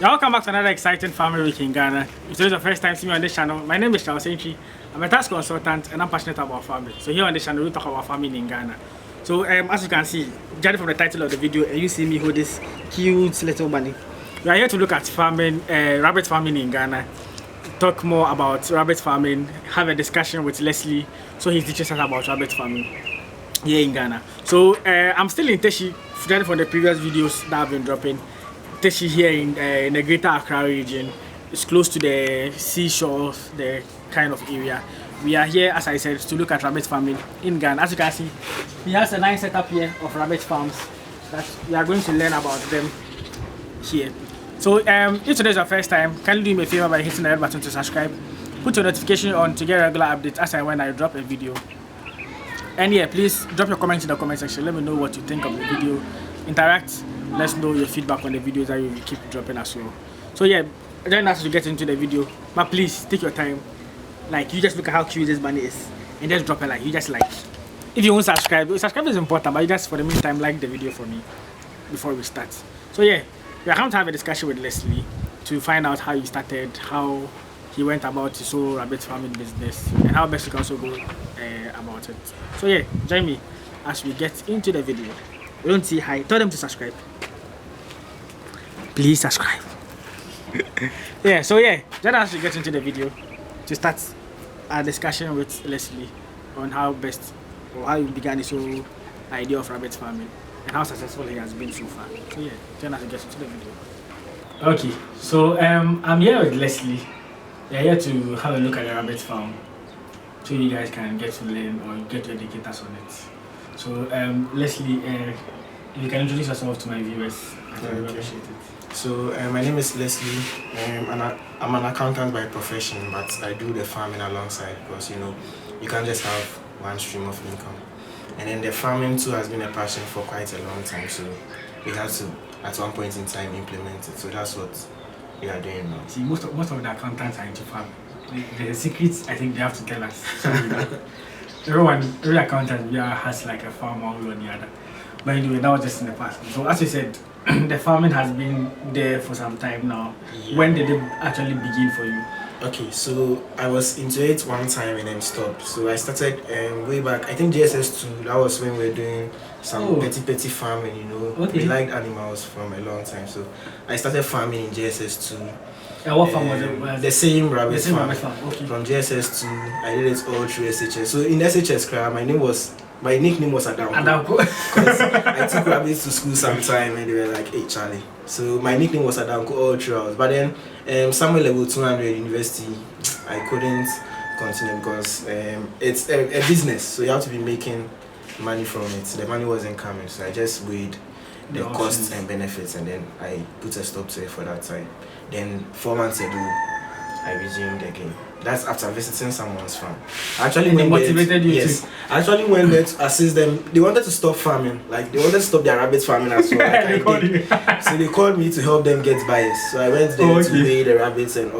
Welcome back to another exciting family week in Ghana. If this is the first time seeing me on this channel, my name is Charles Entry. I'm a tax consultant and I'm passionate about family. So here on this channel, we talk about family in Ghana. So as you can see, judging from the title of the video, you see me hold this huge little bunny. We are here to look at farming, rabbit farming in Ghana. Talk more about rabbit farming, have a discussion with Lesley, so he teaches us about rabbit farming here in Ghana. So I'm still in Teshi, judging from the previous videos that I've been dropping. Teshi here in the greater Accra region. It's close to the seashores, the kind of area. We are here, as I said, to look at rabbit farming in Ghana. As you can see, he has a nice setup here of rabbit farms that we are going to learn about them here. So if today is your first time, kindly do me a favor by hitting the red button to subscribe. Put your notification on to get regular updates as and when I drop a video. And yeah, please drop your comments in the comment section. Let me know what you think of the video. Interact. Let's know your feedback on the videos that you will keep dropping as well. So yeah, join us to get into the video. But please take your time. Like, you just look at how cute this bunny is and just drop a like. You just like. If you won't subscribe is important, but you just for the meantime like the video for me before we start. So yeah, we are going to have a discussion with Lesley to find out how he started, how he went about his whole rabbit farming business, and how best you can also go about it. So yeah, join me as we get into the video. We don't see hi. Tell them to subscribe. Please subscribe. Yeah, so yeah, just as we get into the video to start our discussion with Lesley on how best or how he began his whole idea of rabbit farming and how successful he has been so far. So yeah, just as we get into the video. Okay, so I'm here with Lesley. We're here to have a look at the rabbit farm so you guys can get to learn or get to educate us on it. So Lesley, if you can introduce yourself to my viewers, I really appreciate it. So my name is Lesley. I'm an accountant by profession, but I do the farming alongside because you can't just have one stream of income. And then the farming too has been a passion for quite a long time. So we had to at one point in time implement it. So that's what we are doing now. See, most of the accountants are into farming. The secrets I think they have to tell us. So, every accountant has like a farm one way or the other. But anyway, that was just in the past. So as you said, the farming has been there for some time now. Yeah. When did it actually begin for you? Okay, so I was into it one time and then stopped. So I started way back, I think GHS 2, that was when we were doing some petty farming, Okay. We liked animals from a long time. So I started farming in GHS 2. What farm was it? The same rabbit farm. Okay. From GHS 2, I did it all through SHS. So in SHS, my nickname was Adamko. Because I took rabbits to school sometime and they were like, hey Charlie. So my nickname was Adamko all throughout. But then somewhere level 200 university, I couldn't continue because it's a business. So you have to be making money from it. The money wasn't coming. So I just weighed the costs and benefits and then I put a stop to it for that time. Then 4 months ago, I resumed again. That's after visiting someone's farm. I actually went motivated you to. I actually went there to assist them. They wanted to stop farming. Like they wanted to stop their rabbit farming as well. Like so they called me to help them get buyers. So I went there to weigh the rabbits and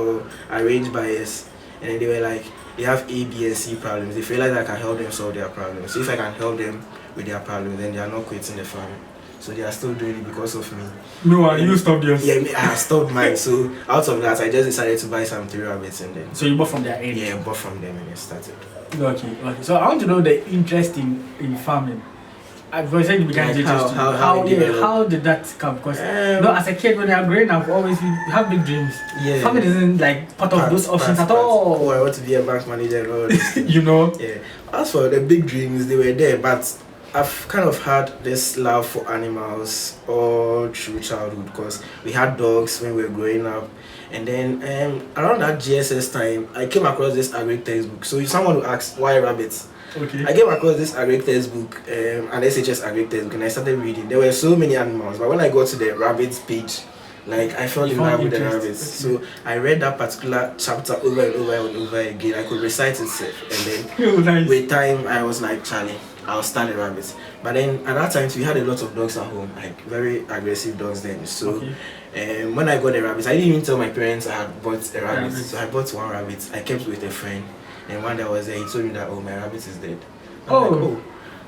arrange buyers. And then they were like, they have A, B, and C problems. They feel like I can help them solve their problems. So if I can help them with their problems, then they are not quitting the farming. So they are still doing it because of me. No, you stopped yours. Yeah, I stopped mine. So out of that, I just decided to buy some 3 rabbits and then. So you bought from their end? Yeah, I bought from them and I started. Okay. So I want to know the interest in farming. For example, you began how did that come? Because as a kid when you are growing up, always you have big dreams. Yeah. Farming isn't like part of those options at all. Oh, I want to be a bank manager and all this. Yeah. As for the big dreams, they were there, but I've kind of had this love for animals all through childhood because we had dogs when we were growing up. And then around that GSS time, I came across this agric textbook. So if someone would ask, why rabbits? Okay. I came across this agric textbook, an SHS agric textbook, and I started reading. There were so many animals, but when I got to the rabbits page, like I fell in love with the rabbits. So I read that particular chapter over and over and over again. I could recite it, and then with time, I was like, Charlie, I'll start the rabbits. But then at that time we had a lot of dogs at home, like very aggressive dogs then. So when I got the rabbits, I didn't even tell my parents I had bought a rabbit. So I bought 1 rabbit. I kept with a friend, and one day I was there, he told me that my rabbit is dead. I'm like,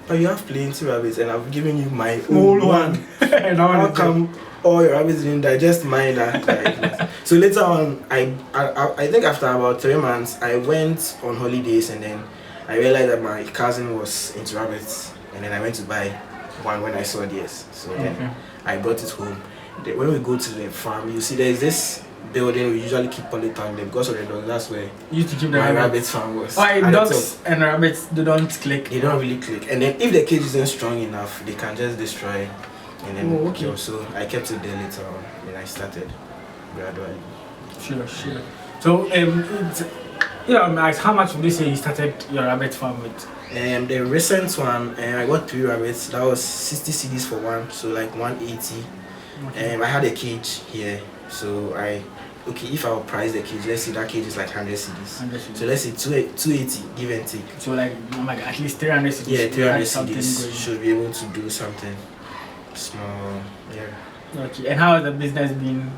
but you have plenty rabbits and I've given you my own one. How come all your rabbits didn't digest mine? So later on, I think after about 3 months, I went on holidays and then I realized that my cousin was into rabbits, and then I went to buy one when I saw this. So then I brought it home. When we go to the farm, you see there's this building we usually keep polytank there because of the dogs. That's where you used to keep the my rabbit farm was. Why dogs and rabbits they don't click? They don't really click, and then if the cage isn't strong enough, they can just destroy. And then kill. So I kept it there later on, and I started gradually. Sure. So how much would you say you started your rabbit farm with? The recent one, I got 3 rabbits. That was 60 cedis for one, so like 180. I had a cage here, so if I will price the cage, let's say that cage is like 100 cedis. So let's say 280, give and take. So like at least 300 cedis. Yeah, 300 cedis should be able to do something small. Yeah. Okay. And how has the business been?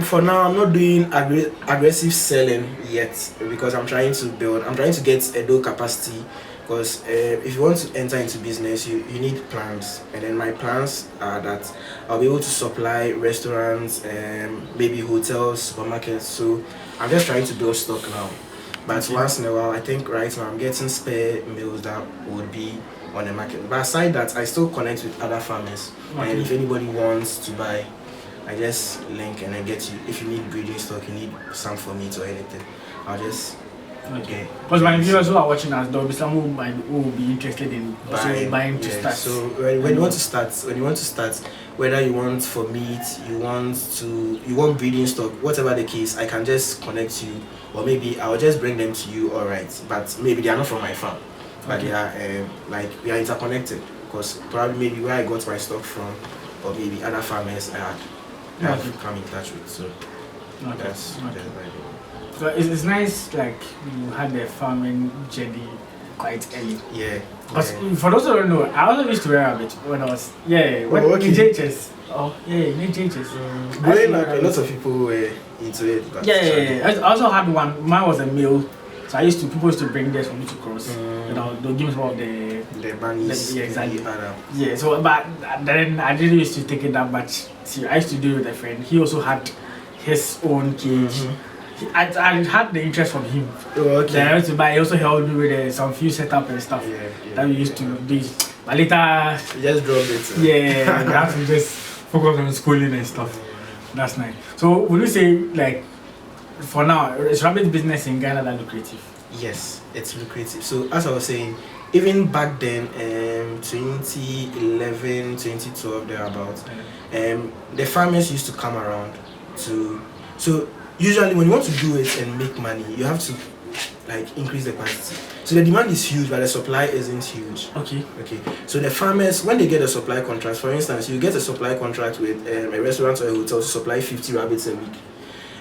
For now, I'm not doing aggressive selling yet because I'm trying to get a low capacity. Because if you want to enter into business, you need plans, and then my plans are that I'll be able to supply restaurants, maybe hotels, supermarkets. So I'm just trying to build stock now. But once in a while, I think right now I'm getting spare meals that would be on the market. But aside that, I still connect with other farmers, and if anybody wants to buy, I just link and I get you. If you need breeding stock, you need some for meat or anything, I'll just. Okay. Because my viewers who are watching us, there will be some who will be interested in buying to start. So when you want to start, whether you want for meat, you want breeding stock, whatever the case, I can just connect you, or maybe I'll just bring them to you. Alright, but maybe they are not from my farm, but they are we are interconnected. Because probably maybe where I got my stock from, or maybe other farmers I have come in touch with. So that's the idea. So it's nice, like you had the farming journey quite early. Yeah. Because for those who don't know, I also used to wear rabbit when I was in GHS. In GHS. Growing up, a lot of people were into it. I also had one. Mine was a male, so people used to bring theirs for me to cross. They'll give me some of the bunnies. Exactly. Yeah. So, but then I didn't used to take it that much. See, I used to do it with a friend. He also had his own cage. I had the interest from him. Then I used to buy. He also helped me with some few setup and stuff that we used to do. But later, you just drop it. Yeah, you have to just focus on schooling and stuff. That's nice. So, would you say like, for now, is rabbit business in Ghana that lucrative? Yes, it's lucrative. So, as I was saying, even back then, 2011, 2012, thereabouts, the farmers used to come around so. Usually when you want to do it and make money, you have to increase the quantity. So the demand is huge, but the supply isn't huge. Okay. So the farmers, when they get a supply contract, for instance, you get a supply contract with a restaurant or a hotel to supply 50 rabbits a week.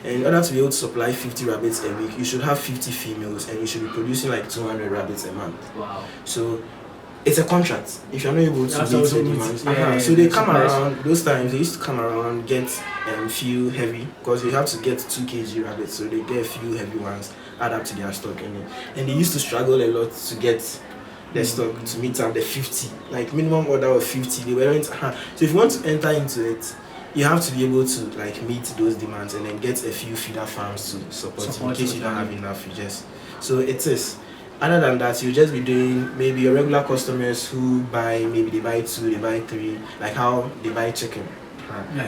And in order to be able to supply 50 rabbits a week, you should have 50 females and you should be producing 200 rabbits a month. Wow. So it's a contract. If you're not able to meet the demand, so they come around. Those times they used to come around, get few heavy, because you have to get 2 kg rabbits, so they get a few heavy ones, add up to their stock, and they used to struggle a lot to get the stock to meet up the 50, minimum order of 50. They weren't. So if you want to enter into it, you have to be able to meet those demands and then get a few feeder farms to support you. In case you don't have enough, so it is. Other than that, you just be doing maybe your regular customers who buy, maybe they buy 2, they buy 3, like how they buy chicken.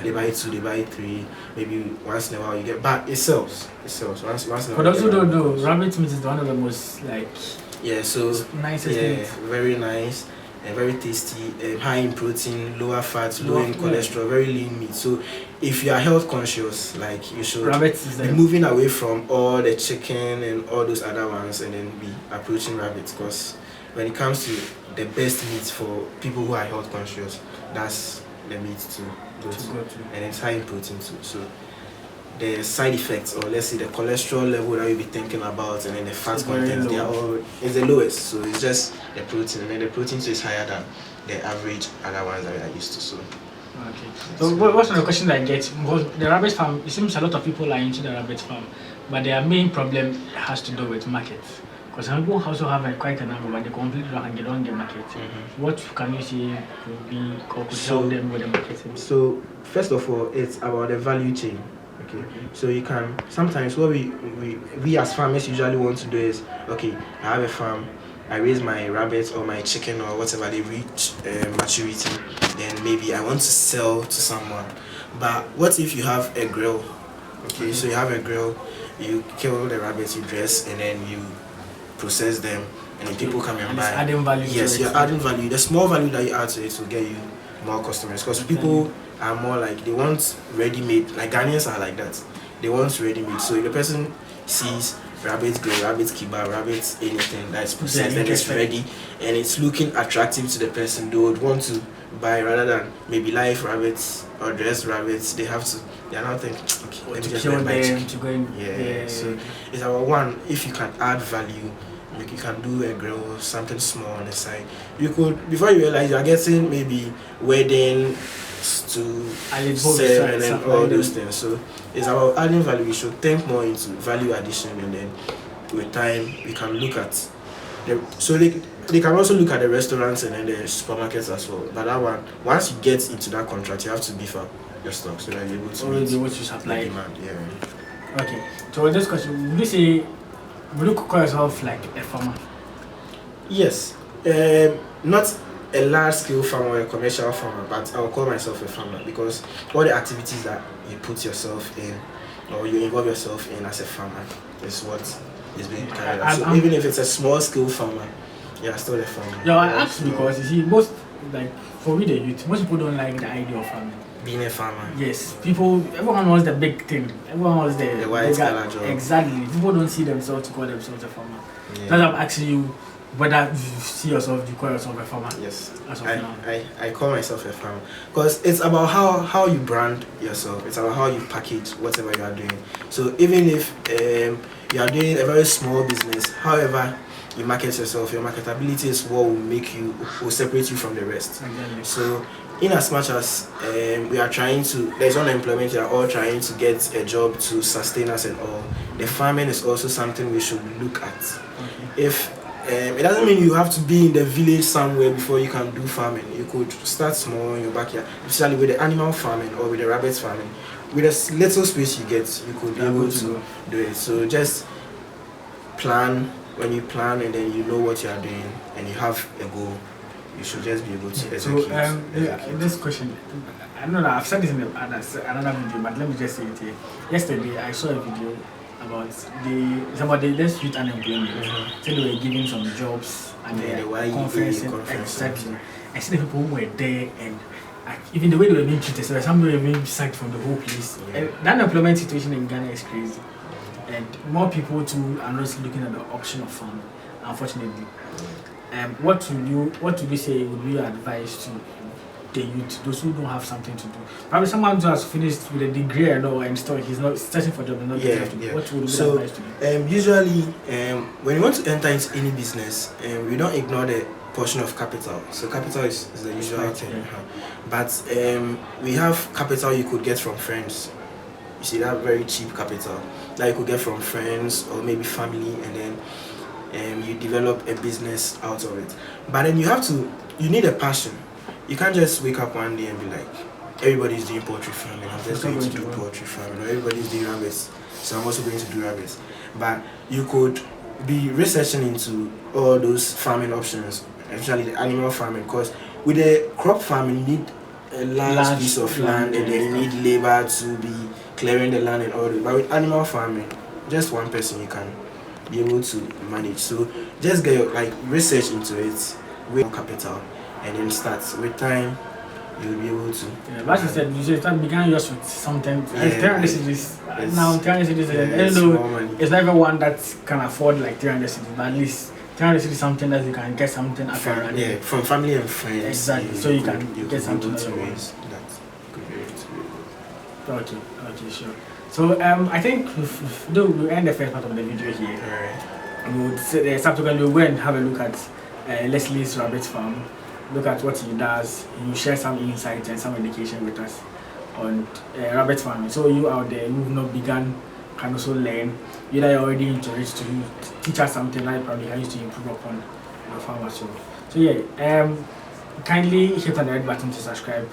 They buy 2, they buy 3, maybe once in a while you get, but it sells. Once in a while. For those who don't know, rabbit meat is one of the most nicest meat. Very nice and very tasty, high in protein, lower fat, low in cholesterol, very lean meat. So if you are health conscious, you should be moving away from all the chicken and all those other ones and then be approaching rabbits, because when it comes to the best meat for people who are health conscious, that's the meat to go to. And it's high in protein too. So the side effects, or let's say the cholesterol level that you'll be thinking about, and then the fat content, they are all is the lowest. So it's just the protein, and then the protein is higher than the average other ones that we are used to. So so what's the question that I get? Because the rabbit farm, it seems a lot of people are into the rabbit farm, but their main problem has to do with market. Because some people also have quite a number, but they completely don't get on the market. What can you say could be or could help them with the marketing? So first of all, it's about the value chain. Okay. So you can sometimes what we as farmers usually want to do is, okay, I have a farm, I raise my rabbits or my chicken or whatever, they reach maturity, then maybe I want to sell to someone. But what if you have a grill? Okay, so you have a grill, you kill the rabbits, you dress, and then you process them, and then people come and buy. Adding value. Yes, you're adding value. The small value that you add to it will get you more customers, because people are more like, they want ready-made. Like Ghanaians are like that. They want ready-made. So if the person sees rabbit grill, rabbit kebab, rabbit anything that's processed and it's ready and it's looking attractive to the person, they would want to buy rather than maybe live rabbits or dressed rabbits. They are not thinking, okay, let me just buy my chicken. Yeah. So it's about one, if you can add value, like you can do a grill, something small on the side. You could, before you realize, you are getting maybe wedding to sell and then all those things. So it's about adding value. We should think more into value addition, and then with time we can look at so they can also look at the restaurants and then the supermarkets as well. But that one, once you get into that contract, you have to beef up your stock so that you're able to meet supply demand. Yeah. Okay. So with this question, would you call yourself like a farmer? Yes. Not a large-scale farmer or a commercial farmer, but I will call myself a farmer because all the activities that you put yourself in or you involve yourself in as a farmer is what is being carried out. So even if it's a small-scale farmer, you're still a farmer. Yeah, I asked because you see, most, like for me the youth, most people don't like the idea of farming. Being a farmer. Yes, everyone wants the big thing. Everyone wants the white collar job. Exactly. People don't see themselves to call themselves a farmer. Yeah. That's why I'm asking you whether you see yourself, you call yourself a farmer. Yes, I call myself a farmer because it's about how you brand yourself. It's about how you package whatever you are doing. So even if you are doing a very small business, however you market yourself, your marketability is what will separate you from the rest. Exactly. So in as much as we are trying to, there's unemployment, we are all trying to get a job to sustain us and all, the farming is also something we should look at. Okay. If it doesn't mean you have to be in the village somewhere before you can do farming. You could start small in your backyard, especially with the animal farming or with the rabbit farming. With a little space you get, you could be able to do it. So just plan. When you plan and then you know what you are doing and you have a goal, you should just be able to execute. So this question, I know that I've said this in another video, but let me just say it here. Yesterday I saw a video about somebody youth unemployment. So they were giving some jobs and the conference. Exactly. I see the people who were there and even the way they were being treated, so some were being sacked from the whole place. And the unemployment situation in Ghana is crazy. And more people too are not looking at the option of farming, unfortunately. What would you say would be your advice to the youth, those who don't have something to do? Probably someone who has finished with a degree and still he's not searching for a job and not getting to do. What would be the advice to you? Usually, when you want to enter into any business, we don't ignore the portion of capital. So capital is the usual thing. Yeah. But we have capital you could get from friends. You see that very cheap capital that you could get from friends or maybe family, and then you develop a business out of it. But then you need a passion. You can't just wake up one day and be like, everybody's doing poultry farming, I'm just going to do poultry farming, or everybody's doing rabbits, so I'm also going to do rabbits. But you could be researching into all those farming options, especially the animal farming, because with the crop farming you need a large piece of land, and then you need labor to be clearing the land and all that. But with animal farming, just one person you can be able to manage. So just get your research into it with capital, and then start. With time, you'll be able to. Yeah, but as you said, start began just with something. Yeah, 300 cedis. Now 300 cedis. Even though it's not everyone that can afford like 300 cedis, but at least 300 cedis is something that you can get something from family and friends. Exactly. So you can get something to raise. Okay, sure. So I think we'll end the first part of the video here. Alright. We would subsequently we'll go and have a look at Lesley's rabbit farm, look at what he does. He will share some insights and some education with us on rabbit farming. So you out there who've not begun can also learn. Either you're already into it to teach us something that you probably can use to improve upon your farm as well. So yeah, kindly hit on the red button to subscribe,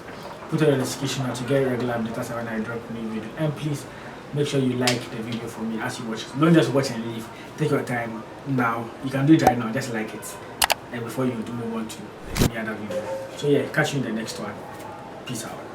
put on your notification on to get regular updates when I drop new video, and please make sure you like the video for me as you watch it. Don't just watch and leave. Take your time now. You can do it right now, just like it, and before you do move on to any other video. So yeah, catch you in the next one. Peace out.